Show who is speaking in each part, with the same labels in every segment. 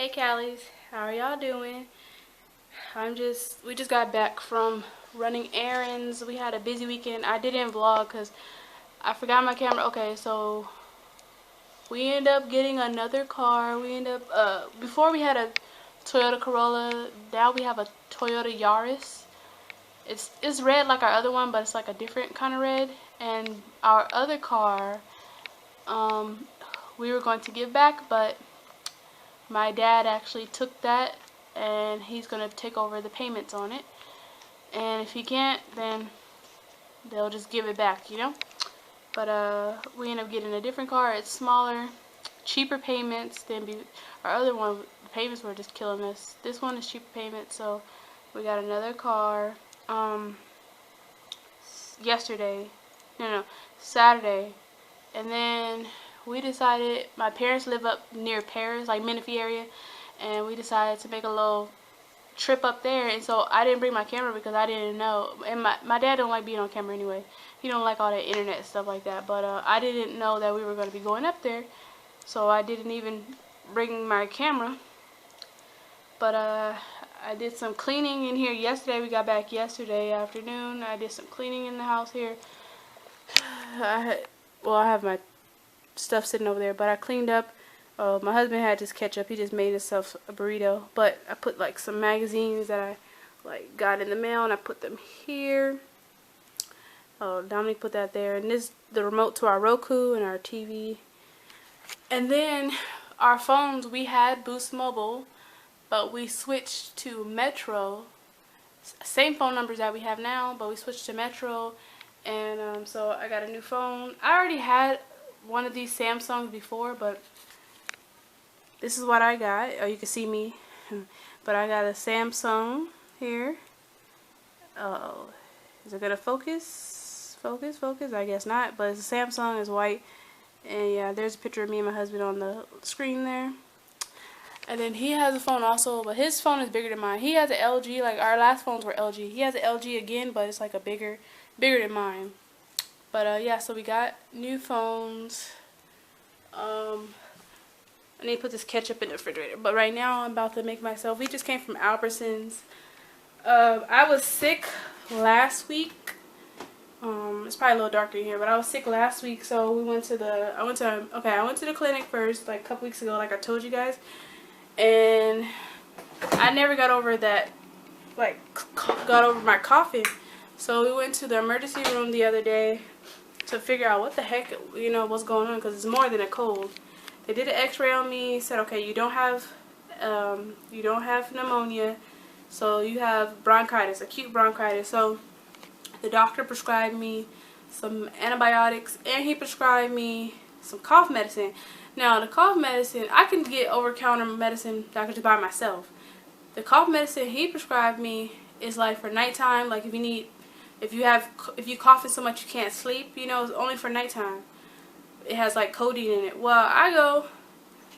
Speaker 1: Hey Callies, how are y'all doing? We just got back from running errands. We had a busy weekend. I didn't vlog because I forgot my camera. Okay, so we ended up getting another car. Before we had a Toyota Corolla, now we have a Toyota Yaris. It's red like our other one, but it's like a different kind of red. And our other car, we were going to give back, but my dad actually took that and he's going to take over the payments on it. And if he can't, then they'll just give it back, you know? But we ended up getting a different car. It's smaller, cheaper payments than our other one. The payments were just killing us. This one is cheaper payments, so we got another car Saturday. And then we decided, my parents live up near Paris, like Menifee area, and we decided to make a little trip up there. And so I didn't bring my camera because I didn't know, and my dad don't like being on camera anyway. He don't like all that internet stuff like that, but I didn't know that we were going to be going up there, so I didn't even bring my camera. But I did some cleaning in here yesterday. We got back yesterday afternoon. I did some cleaning in the house here. I have my stuff sitting over there, but I cleaned up. My husband had just ketchup. He just made himself a burrito, but I put like some magazines that I got in the mail, and I put them here. Dominique put that there, and this the remote to our Roku and our TV. And then our phones, we had Boost Mobile, but we switched to Metro. Same phone numbers that we have now, but we switched to Metro. And so I got a new phone. I already had one of these Samsungs before, but this is what I got. Oh, you can see me. But I got a Samsung here. Oh, is it gonna focus? Focus? I guess not, but it's a Samsung. It's white. And yeah, there's a picture of me and my husband on the screen there. And then he has a phone also, but his phone is bigger than mine. He has an LG, like our last phones were LG. He has an LG again, but it's like a bigger than mine. But yeah, so we got new phones. I need to put this ketchup in the refrigerator. But right now I'm about to make myself. We just came from Albertsons. I was sick last week. It's probably a little darker in here, but I was sick last week, so we went to the. I went to the clinic first, like a couple weeks ago, like I told you guys, and I never got over that, like got over my coughing. So we went to the emergency room the other day to figure out what the heck, what's going on, because it's more than a cold. They did an x-ray on me, said, okay, you don't have pneumonia, so you have bronchitis, acute bronchitis. So the doctor prescribed me some antibiotics, and he prescribed me some cough medicine. Now, the cough medicine, I can get over-counter medicine that I can just buy myself. The cough medicine he prescribed me is like for nighttime, like if you coughing so much you can't sleep, it's only for nighttime. It has like codeine in it. Well, I go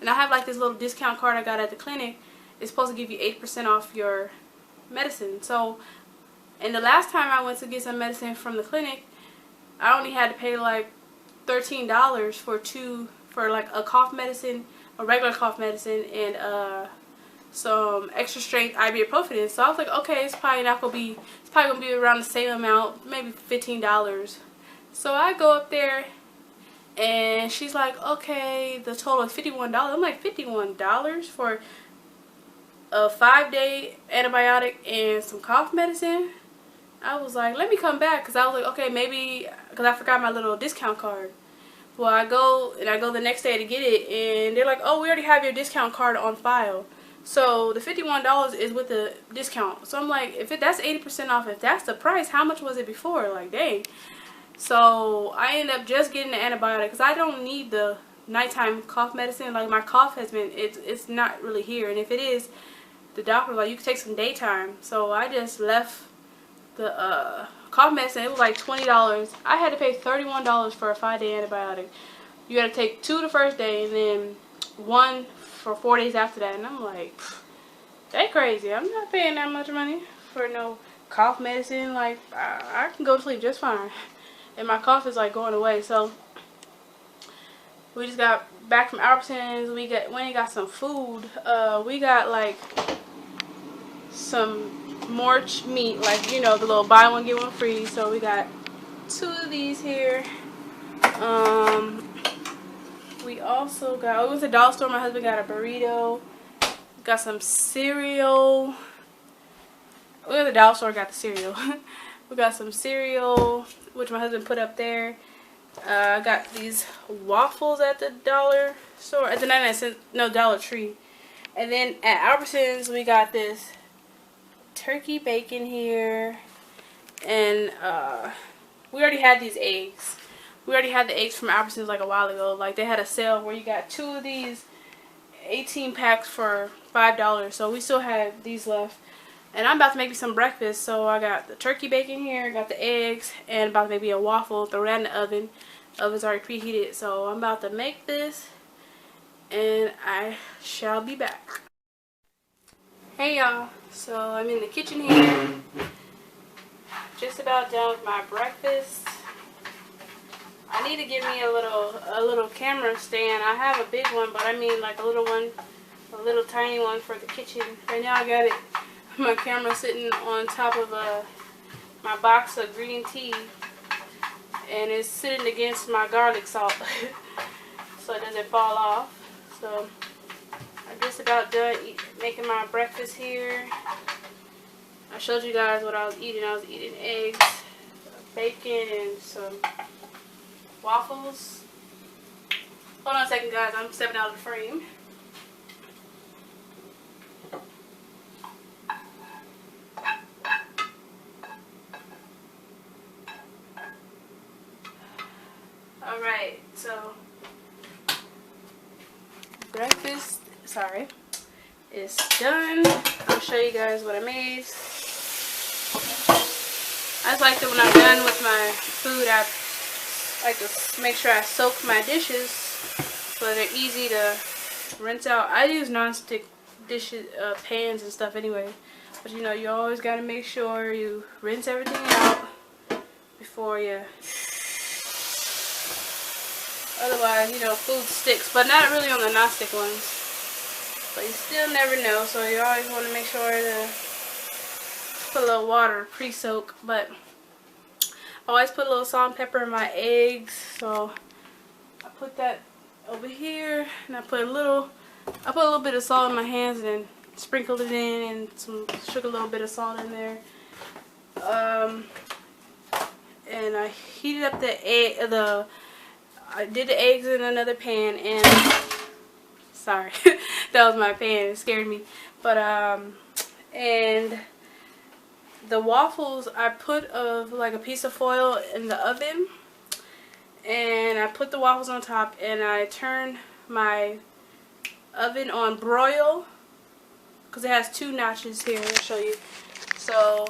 Speaker 1: and I have like this little discount card I got at the clinic. It's supposed to give you 8% off your medicine. So, and the last time I went to get some medicine from the clinic, I only had to pay like $13 for like a cough medicine, a regular cough medicine, and some extra strength ibuprofen. So I was like, okay, it's probably gonna be around the same amount, maybe $15. So I go up there, and she's like, okay, the total is $51. I'm like, $51 for a 5-day antibiotic and some cough medicine? I was like, let me come back, because I was like, okay, maybe, because I forgot my little discount card. Well, I go the next day to get it, and they're like, oh, we already have your discount card on file. So the $51 is with the discount. So I'm like, that's 80% off, if that's the price, how much was it before? Like, dang. So I ended up just getting the antibiotic because I don't need the nighttime cough medicine. Like, my cough has been, it's not really here, and if it is, the doctor was like, you can take some daytime. So I just left the cough medicine. It was like $20. I had to pay $31 for a 5-day antibiotic. You got to take 2 the first day and then 1 for 4 days after that. And I'm like, they crazy. I'm not paying that much money for no cough medicine. Like, I can go to sleep just fine, and my cough is like going away. So we just got back from Albertsons. We got some food. We got like some more meat, like, you know, the little buy one get one free. So we got 2 of these here. We also got, it was a dollar store. My husband got a burrito. Got some cereal. We were at the dollar store, got the cereal. We got some cereal, which my husband put up there. I got these waffles at the dollar store, at the 99-cent, no, Dollar Tree. And then at Albertsons, we got this turkey bacon here. And we already had these eggs. We already had the eggs from Albertsons like a while ago. Like, they had a sale where you got 2 of these 18 packs for $5. So we still have these left. And I'm about to make me some breakfast. So I got the turkey bacon here, got the eggs, and about to make me a waffle. Throw that in the oven. Oven's already preheated. So I'm about to make this, and I shall be back. Hey y'all. So I'm in the kitchen here. Just about done with my breakfast. I need to get me a little camera stand. I have a big one, but I mean like a little one, a little tiny one for the kitchen. Right now I got it, my camera sitting on top of my box of green tea, and it's sitting against my garlic salt so it doesn't fall off. So I'm just about done making my breakfast here. I showed you guys what I was eating. I was eating eggs, bacon, and some waffles. Hold on a second, guys. I'm stepping out of the frame. Alright, so breakfast, is done. I'll show you guys what I made. I just like that when I'm done with my food, I like to make sure I soak my dishes so they're easy to rinse out. I use non-stick dishes, pans and stuff anyway, but you know, you always got to make sure you rinse everything out before you, otherwise, you know, food sticks, but not really on the non-stick ones, but you still never know, so you always want to make sure to put a little water, pre-soak. But I always put a little salt and pepper in my eggs, so I put that over here, and I put a little bit of salt in my hands, and then sprinkled it in, and shook a little bit of salt in there. And I heated up I did the eggs in another pan, and sorry, that was my pan, it scared me. But and the waffles I put like a piece of foil in the oven, and I put the waffles on top, and I turned my oven on broil because it has 2 notches here. I'll show you. So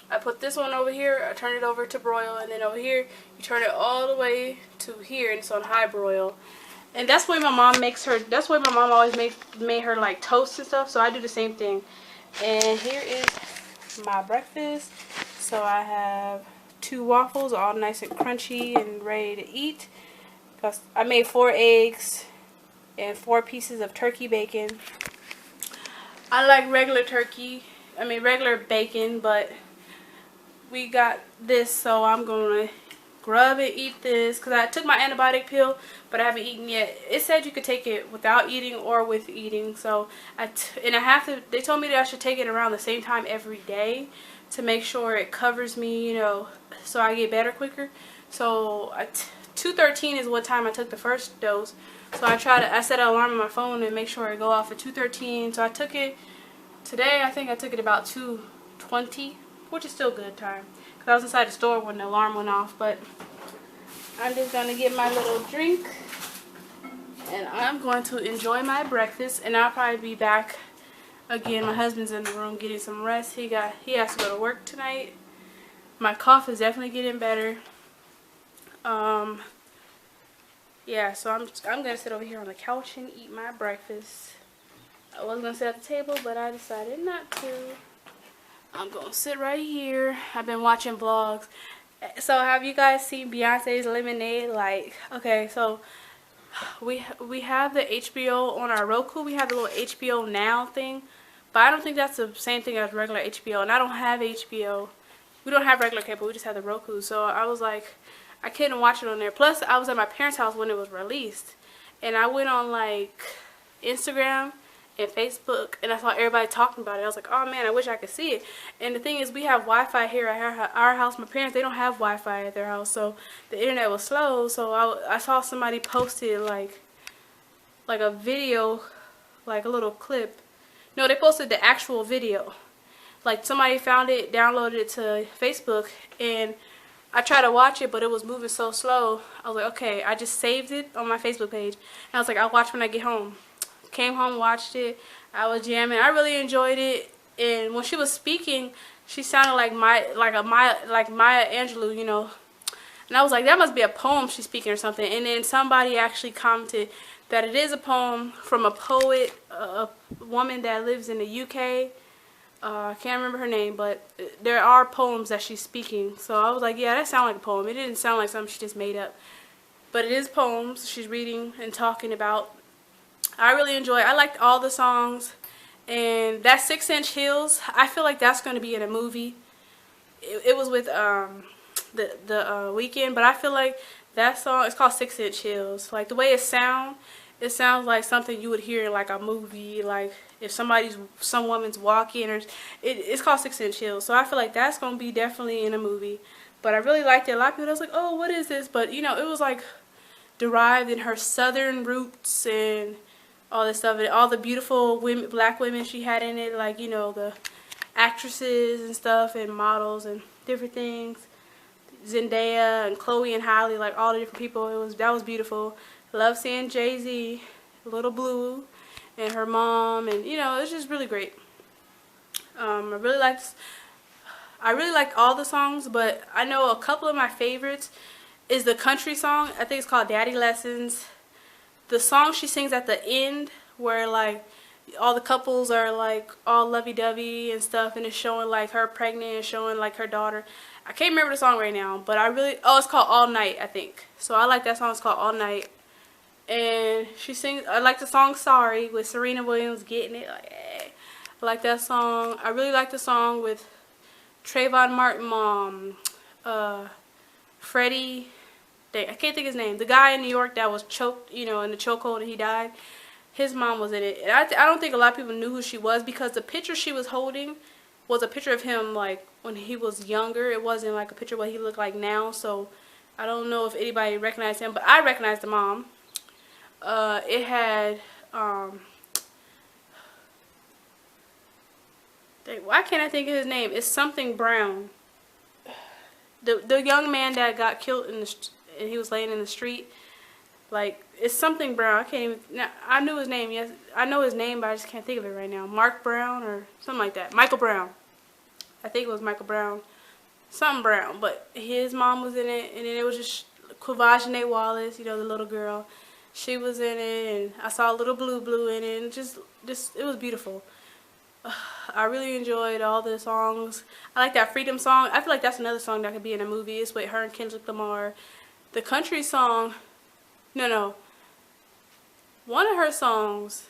Speaker 1: I put this one over here, I turn it over to broil, and then over here you turn it all the way to here, and it's on high broil. And that's the way my mom makes her, that's the way my mom always made her like toast and stuff, so I do the same thing. And here is my breakfast. So I have 2 waffles, all nice and crunchy and ready to eat. I made 4 eggs and 4 pieces of turkey bacon. I like regular bacon, but we got this, so I'm gonna grub and eat this because I took my antibiotic pill, but I haven't eaten yet. It said you could take it without eating or with eating, so they told me that I should take it around the same time every day to make sure it covers me, you know, so I get better quicker. So 2:13 is what time I took the first dose. So I set an alarm on my phone and make sure it go off at 2:13. So I took it today. I think I took it about 2:20, which is still good time, because I was inside the store when the alarm went off. But I'm just going to get my little drink, and I'm going to enjoy my breakfast, and I'll probably be back again. My husband's in the room getting some rest. He has to go to work tonight. My cough is definitely getting better. Yeah, so I'm going to sit over here on the couch and eat my breakfast. I was going to sit at the table, but I decided not to. I'm going to sit right here. I've been watching vlogs. So have you guys seen Beyonce's Lemonade? Like, okay, so we have the HBO on our Roku. We have the little HBO Now thing, but I don't think that's the same thing as regular HBO. And I don't have HBO. We don't have regular cable. We just have the Roku. So I was like, I couldn't watch it on there. Plus, I was at my parents' house when it was released, and I went on like Instagram and Facebook, and I saw everybody talking about it. I was like, oh man, I wish I could see it. And the thing is, we have Wi-Fi here at our house. My parents, they don't have Wi-Fi at their house, so the internet was slow. So I saw somebody posted like a video, like a little clip. No, they posted the actual video. Like somebody found it, downloaded it to Facebook, and I tried to watch it, but it was moving so slow. I was like, okay, I just saved it on my Facebook page, and I was like, I'll watch when I get home. Came home, watched it. I was jamming. I really enjoyed it. And when she was speaking, she sounded like Maya Angelou, you know. And I was like, that must be a poem she's speaking or something. And then somebody actually commented that it is a poem from a poet, a woman that lives in the UK. I can't remember her name, but there are poems that she's speaking. So I was like, yeah, that sounded like a poem. It didn't sound like something she just made up. But it is poems she's reading and talking about. I really enjoy it. I liked all the songs. And that 6 Inch Heels, I feel like that's going to be in a movie. It was with the Weeknd, but I feel like that song, it's called 6 Inch Heels. Like the way it sounds like something you would hear in like a movie, like if some woman's walking, or it's called 6 Inch Heels. So I feel like that's going to be definitely in a movie. But I really liked it. A lot of people was like, oh, what is this? But you know, it was like derived in her southern roots and all this stuff, and all the beautiful women, black women she had in it, like, you know, the actresses and stuff and models and different things. Zendaya and Chloe and Halle, like all the different people. That was beautiful. Love seeing Jay-Z, Little Blue, and her mom, and you know, it's just really great. I really liked all the songs, but I know a couple of my favorites is the country song. I think it's called Daddy Lessons. The song she sings at the end, where like all the couples are like all lovey-dovey and stuff, and it's showing like her pregnant and showing like her daughter. I can't remember the song right now, but it's called All Night, I think. So I like that song. It's called All Night. And she sings, I like the song Sorry with Serena Williams getting it. Like, hey. I like that song. I really like the song with Trayvon Martin mom, Freddie. I can't think of his name. The guy in New York that was choked, you know, in the chokehold and he died. His mom was in it. And I don't think a lot of people knew who she was, because the picture she was holding was a picture of him like when he was younger. It wasn't like a picture of what he looked like now. So I don't know if anybody recognized him, but I recognized the mom. It had why can't I think of his name? It's something Brown. The young man that got killed and he was laying in the street. Like, it's something Brown. I can't even. I knew his name. Yes, I know his name, but I just can't think of it right now. Mark Brown or something like that. Michael Brown. I think it was Michael Brown. Something Brown. But his mom was in it, and then it was just Quavajane Wallace, you know, the little girl. She was in it, and I saw Little Blue in it, and just it was beautiful. I really enjoyed all the songs. I like that Freedom song. I feel like that's another song that could be in a movie. It's with her and Kendrick Lamar. The country song, no. One of her songs,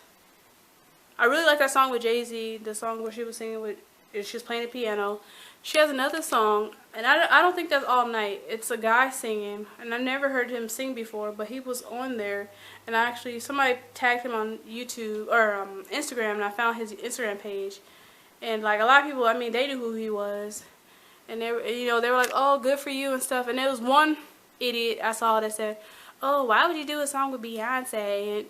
Speaker 1: I really like that song with Jay-Z, the song where she was singing with, she was playing the piano. She has another song, and I don't think that's All Night. It's a guy singing, and I never heard him sing before, but he was on there, and somebody tagged him on YouTube, or Instagram, and I found his Instagram page, and like a lot of people, I mean, they knew who he was, and they were like, oh, good for you and stuff, and there was one idiot I saw that said, oh, why would you do a song with Beyonce? And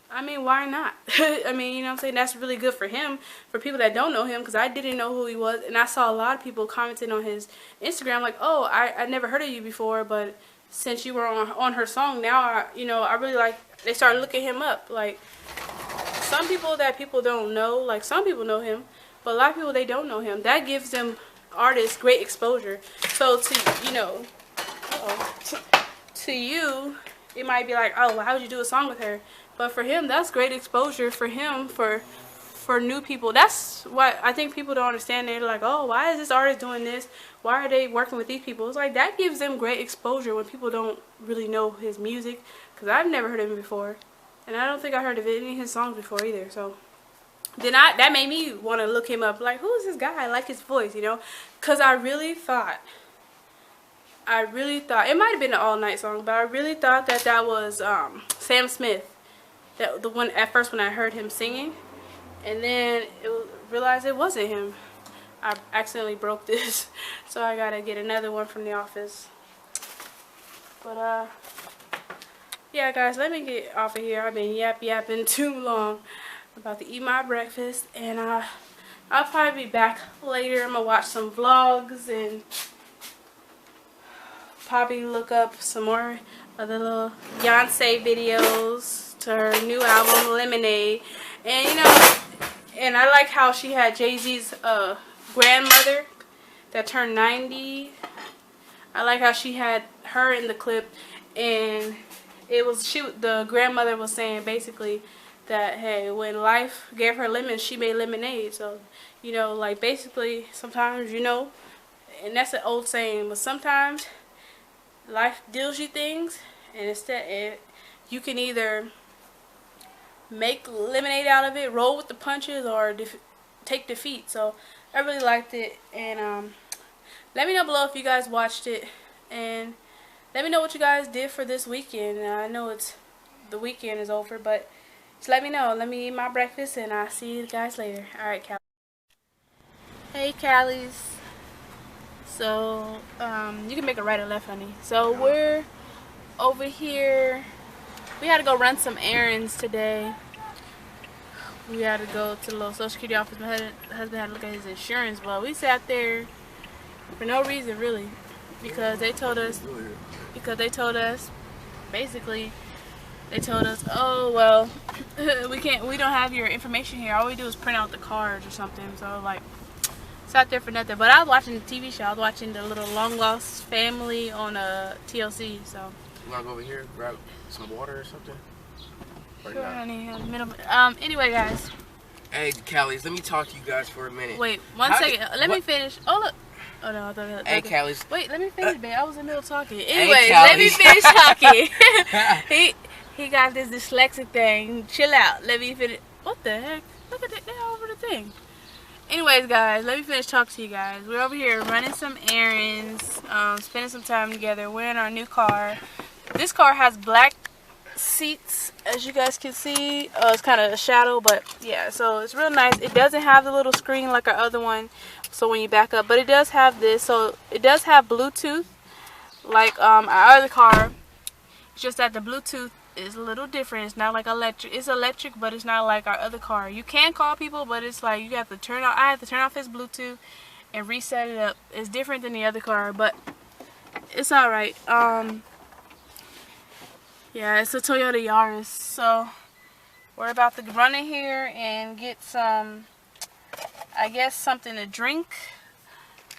Speaker 1: I mean, why not? I mean, you know what I'm saying? That's really good for him, for people that don't know him, because I didn't know who he was. And I saw a lot of people commenting on his Instagram like, oh, I never heard of you before, but since you were on her song, now I really like, they started looking him up. Like, some people that people don't know, like some people know him, but a lot of people, they don't know him. That gives them artists great exposure. So to you, it might be like, oh, well, how would you do a song with her? But for him, that's great exposure for him, for new people. That's what I think people don't understand. They're like, oh, why is this artist doing this? Why are they working with these people? It's like, that gives them great exposure when people don't really know his music. because I've never heard of him before, and I don't think I heard of any of his songs before either. So then that made me want to look him up. Like, who is this guy? I like his voice, you know, because I really thought it might have been an All Night song, but I really thought that was Sam Smith, that the one at first when I heard him singing, and then realized it wasn't him. I accidentally broke this, so I gotta get another one from the office. But yeah, guys, let me get off of here. I've been yapping too long. I'm about to eat my breakfast, and I'll probably be back later. I'm gonna watch some vlogs and probably look up some more of the little Beyoncé videos to her new album Lemonade. And you know, and I like how she had Jay-Z's grandmother that turned 90. I like how she had her in the clip, and it was the grandmother was saying basically that, hey, when life gave her lemons, she made lemonade. So, you know, like basically sometimes, you know, and that's an old saying, but sometimes life deals you things, and instead you can either make lemonade out of it, roll with the punches, or take defeat. So I really liked it, and let me know below if you guys watched it, and let me know what you guys did for this weekend. I know the weekend is over, but just let me know. Let me eat my breakfast, and I'll see you guys later. Alright, Callies. Hey, Callies. So, you can make a right or left, honey. So, we're over here. We had to go run some errands today. We had to go to the little Social Security office. My husband had to look at his insurance. Well, we sat there for no reason, really, because they told us, basically, they told us, oh, well, we don't have your information here. All we do is print out the cards or something. So, like, sat there for nothing. But I was watching the TV show. I was watching the little Long Lost Family on TLC. So
Speaker 2: you want to go over here, grab some water or something? Or
Speaker 1: sure,
Speaker 2: not?
Speaker 1: honey. Anyway, guys.
Speaker 2: Hey, Callies, let me talk to you guys for a minute.
Speaker 1: Wait, one second. Let me finish. Oh, look. Oh, no. I thought
Speaker 2: hey, Callies.
Speaker 1: Wait, let me finish, babe. I was in the middle of talking. Anyways, let me finish talking. He got this dyslexic thing. Chill out. Let me finish. What the heck? Look at that. They're over the thing. Anyways, guys, let me finish talking to you guys. We're over here running some errands, spending some time together. We're in our new car. This car has black seats, as you guys can see. It's kind of a shadow, but yeah, so it's real nice. It doesn't have the little screen like our other one, so when you back up, but it does have this. So it does have Bluetooth like our other car. It's just that the Bluetooth is a little different. It's not like electric. It's electric, but it's not like our other car. You can call people, but it's like you have to turn off. I have to turn off his Bluetooth and reset it up. It's different than the other car, but it's all right. Yeah, it's a Toyota Yaris. So we're about to run in here and get some, I guess, something to drink.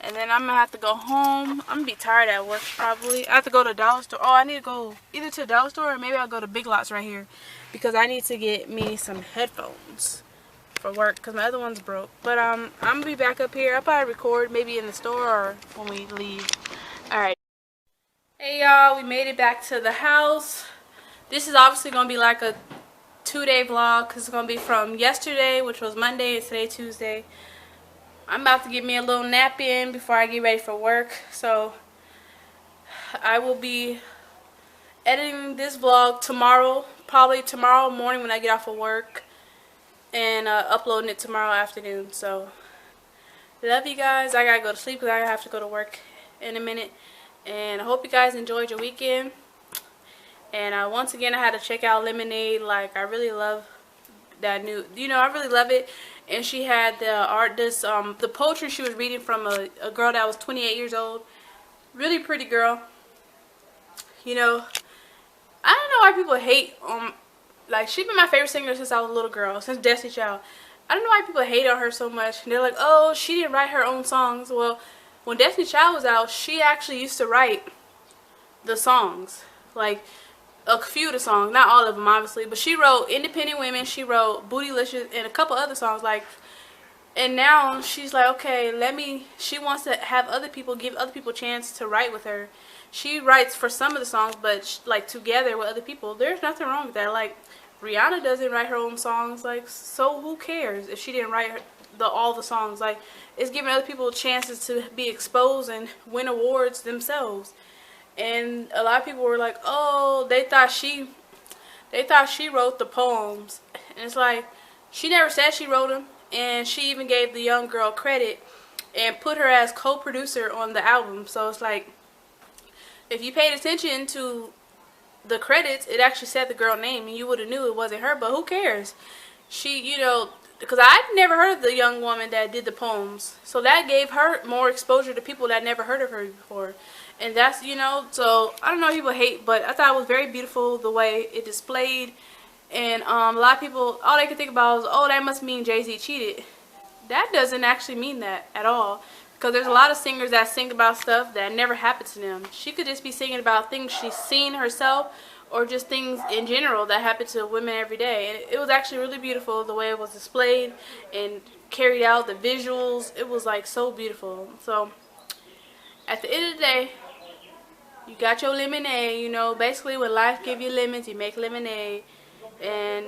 Speaker 1: And then I'm going to have to go home. I'm going to be tired at work probably. I have to go to the dollar store. Oh, I need to go either to the dollar store or maybe I'll go to Big Lots right here. Because I need to get me some headphones for work because my other one's broke. But I'm going to be back up here. I'll probably record maybe in the store or when we leave. Alright. Hey y'all, we made it back to the house. This is obviously going to be like a 2-day vlog because it's going to be from yesterday, which was Monday, and today Tuesday. I'm about to get me a little nap in before I get ready for work. So I will be editing this vlog tomorrow, probably tomorrow morning when I get off of work, and uploading it tomorrow afternoon. So love you guys. I gotta go to sleep because I have to go to work in a minute. And I hope you guys enjoyed your weekend. And once again, I had to check out Lemonade. Like, I really love that new, I really love it. And she had the poetry she was reading from a girl that was 28 years old. Really pretty girl. I don't know why people hate like, she's been my favorite singer since I was a little girl, since Destiny Child. I don't know why people hate on her so much. And they're like, oh, she didn't write her own songs. Well, when Destiny Child was out, she actually used to write the songs. Like, a few of the songs, not all of them obviously, but she wrote Independent Women, she wrote Bootylicious, and a couple other songs. Like, and now she's like, okay, she wants to have other people, give other people a chance to write with her. she writes for some of the songs, but like together with other people. There's nothing wrong with that. Like Rihanna doesn't write her own songs. Like, so who cares if she didn't write all the songs? Like, it's giving other people chances to be exposed and win awards themselves. And a lot of people were like, oh, they thought she wrote the poems. And it's like, she never said she wrote them. And she even gave the young girl credit and put her as co-producer on the album. So it's like, if you paid attention to the credits, it actually said the girl name, and you would have knew it wasn't her. But who cares? She, you know, because I'd never heard of the young woman that did the poems. So that gave her more exposure to people that never heard of her before. And that's, you know, so I don't know if people hate, but I thought it was very beautiful the way it displayed. And a lot of people, all they could think about was, oh, that must mean Jay-Z cheated. That doesn't actually mean that at all. Because there's a lot of singers that sing about stuff that never happened to them. She could just be singing about things she's seen herself, or just things in general that happen to women every day. And it was actually really beautiful the way it was displayed and carried out, the visuals. It was like so beautiful. So at the end of the day, you got your lemonade. You know, basically when life gives you lemons, you make lemonade. And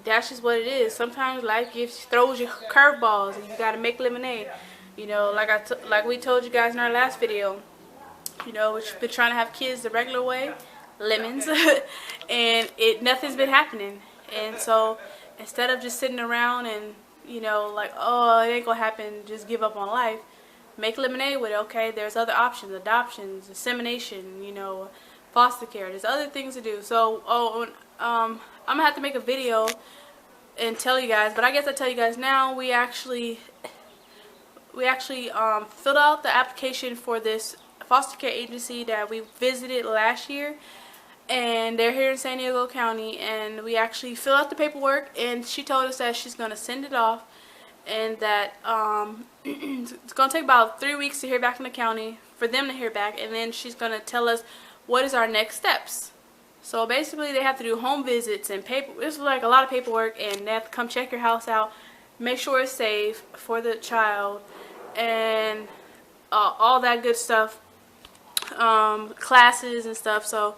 Speaker 1: that's just what it is. Sometimes life throws you curveballs, and you got to make lemonade. You know, like we told you guys in our last video, you know, we've been trying to have kids the regular way, lemons, and nothing's been happening. And so instead of just sitting around and, you know, like, oh, it ain't gonna happen, just give up on life, make lemonade with it. Okay, there's other options: adoptions, insemination, you know, foster care. There's other things to do. So I'm gonna have to make a video and tell you guys, but I guess I tell you guys now. We actually filled out the application for this foster care agency that we visited last year, and they're here in San Diego County. And we actually filled out the paperwork, and she told us that she's gonna send it off, and that it's gonna take about 3 weeks to hear back from the county, for them to hear back, and then she's gonna tell us what is our next steps. So basically they have to do home visits and it's like a lot of paperwork, and they have to come check your house out, make sure it's safe for the child, and all that good stuff, classes and stuff. So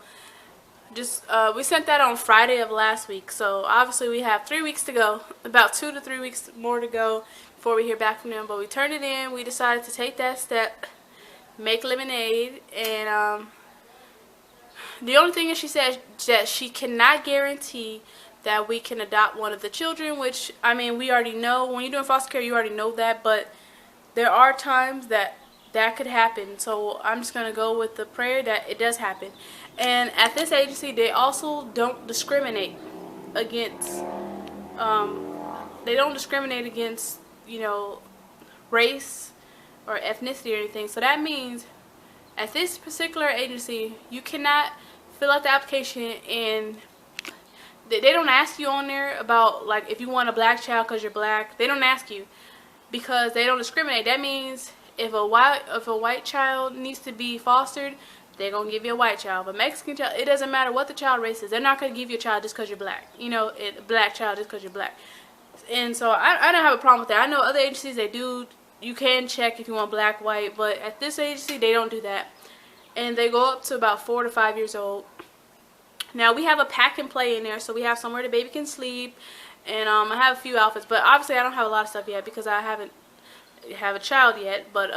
Speaker 1: just we sent that on Friday of last week. So obviously we have 3 weeks to go, about 2 to 3 weeks more to go before we hear back from them. But we turned it in. We decided to take that step, make lemonade. And the only thing is, she said that she cannot guarantee that we can adopt one of the children, which, I mean, we already know. When you're doing foster care, you already know that, but there are times that could happen. So I'm just going to go with the prayer that it does happen. And at this agency, they also don't discriminate against, you know, race or ethnicity or anything. So that means at this particular agency, you cannot fill out the application and they don't ask you on there about, like, if you want a black child because you're black. They don't ask you, because they don't discriminate. That means if a white child needs to be fostered, they're going to give you a white child. But Mexican child, it doesn't matter what the child race is. They're not going to give you a child just because you're black. You know, a black child just because you're black. And so I don't have a problem with that. I know other agencies, they do. You can check if you want black, white. But at this agency, they don't do that. And they go up to about 4 to 5 years old. Now, we have a pack and play in there. So we have somewhere the baby can sleep. And I have a few outfits. But obviously, I don't have a lot of stuff yet because I haven't have a child yet. But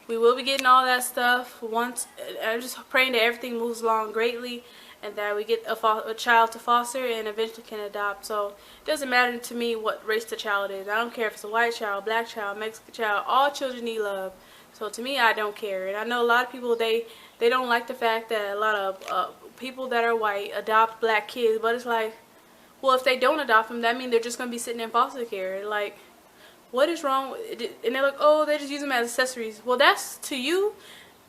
Speaker 1: we will be getting all that stuff once. I'm just praying that everything moves along greatly, and that we get a child to foster and eventually can adopt. So it doesn't matter to me what race the child is. I don't care if it's a white child, black child, Mexican child. All children need love. So to me, I don't care. And I know a lot of people, they don't like the fact that a lot of people that are white adopt black kids. But it's like, well, if they don't adopt them, that means they're just going to be sitting in foster care. Like, what is wrong with it? And they're like, oh, they just use them as accessories. Well, that's, to you,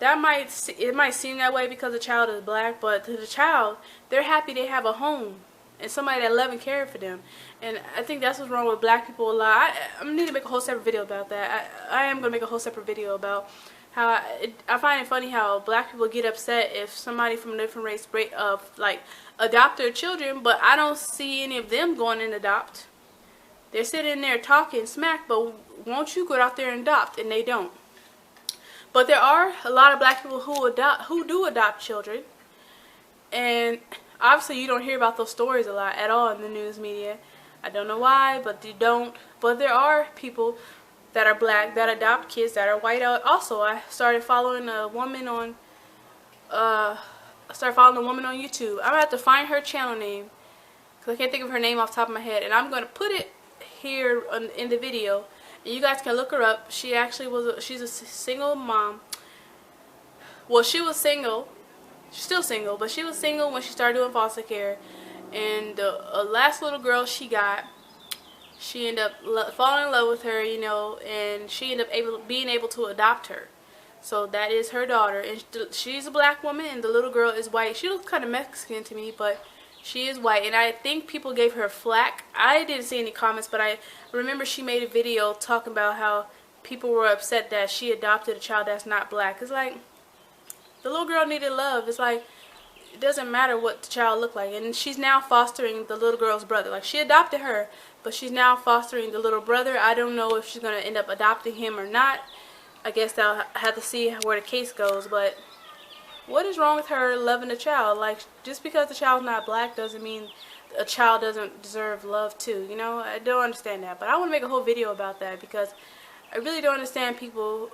Speaker 1: it might seem that way because the child is black, but to the child, they're happy they have a home and somebody that love and care for them. And I think that's what's wrong with black people a lot. I need to make a whole separate video about that. I am going to make a whole separate video about how I find it funny how black people get upset if somebody from a different race like adopt their children, but I don't see any of them going and adopt. They're sitting there talking smack, but won't you go out there and adopt? And they don't. But there are a lot of black people who do adopt children, and obviously you don't hear about those stories a lot at all in the news media. I don't know why, but you don't. But there are people that are black that adopt kids that are white out. Also, I started following a woman on YouTube. I'm gonna have to find her channel name because I can't think of her name off the top of my head, and I'm gonna put it here in the video, and you guys can look her up. She actually she's a single mom. Well, she was single. She's still single, but she was single when she started doing foster care. And the last little girl she got, she ended up falling in love with her, you know, and she ended up being able to adopt her. So that is her daughter, and she's a black woman, and the little girl is white. She looks kind of Mexican to me, but she is white, and I think people gave her flack. I didn't see any comments, but I remember she made a video talking about how people were upset that she adopted a child that's not black. It's like, the little girl needed love. It's like, it doesn't matter what the child looked like. And she's now fostering the little girl's brother. Like, she adopted her, but she's now fostering the little brother. I don't know if she's going to end up adopting him or not. I guess they'll have to see where the case goes. But what is wrong with her loving a child? Like, just because the child's not black doesn't mean a child doesn't deserve love too. You know, I don't understand that. But I want to make a whole video about that because I really don't understand people,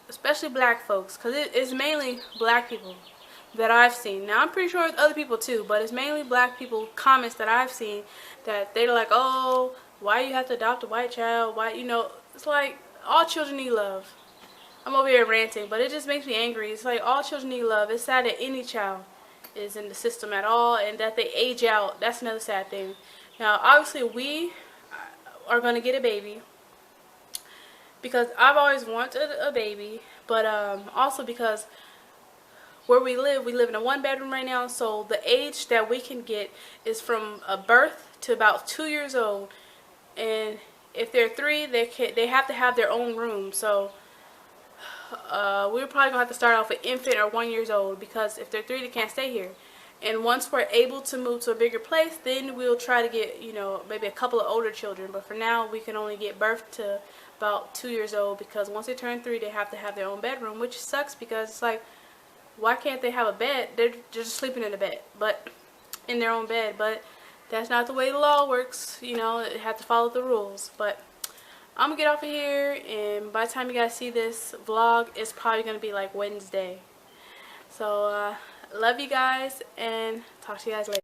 Speaker 1: especially black folks, because it's mainly black people that I've seen. Now, I'm pretty sure it's other people too, but it's mainly black people comments that I've seen that they're like, oh, why you have to adopt a white child? Why, you know, it's like, all children need love. I'm over here ranting, but it just makes me angry. It's like, all children need love. It's sad that any child is in the system at all, and that they age out. That's another sad thing. Now, obviously, we are going to get a baby, because I've always wanted a baby, but also because where we live in a one-bedroom right now, so the age that we can get is from a birth to about 2 years old, and if they're 3, they have to have their own room. So we're probably gonna have to start off with infant or 1 year old, because if they're 3, they can't stay here. And once we're able to move to a bigger place, then we'll try to get, you know, maybe a couple of older children. But for now, we can only get birth to about 2 years old, because once they turn 3, they have to have their own bedroom, which sucks because it's like, why can't they have a bed? They're just sleeping in a bed, but in their own bed. But that's not the way the law works. You know, they have to follow the rules. But I'm gonna get off of here, and by the time you guys see this vlog, it's probably gonna be like Wednesday. So love you guys, and talk to you guys later.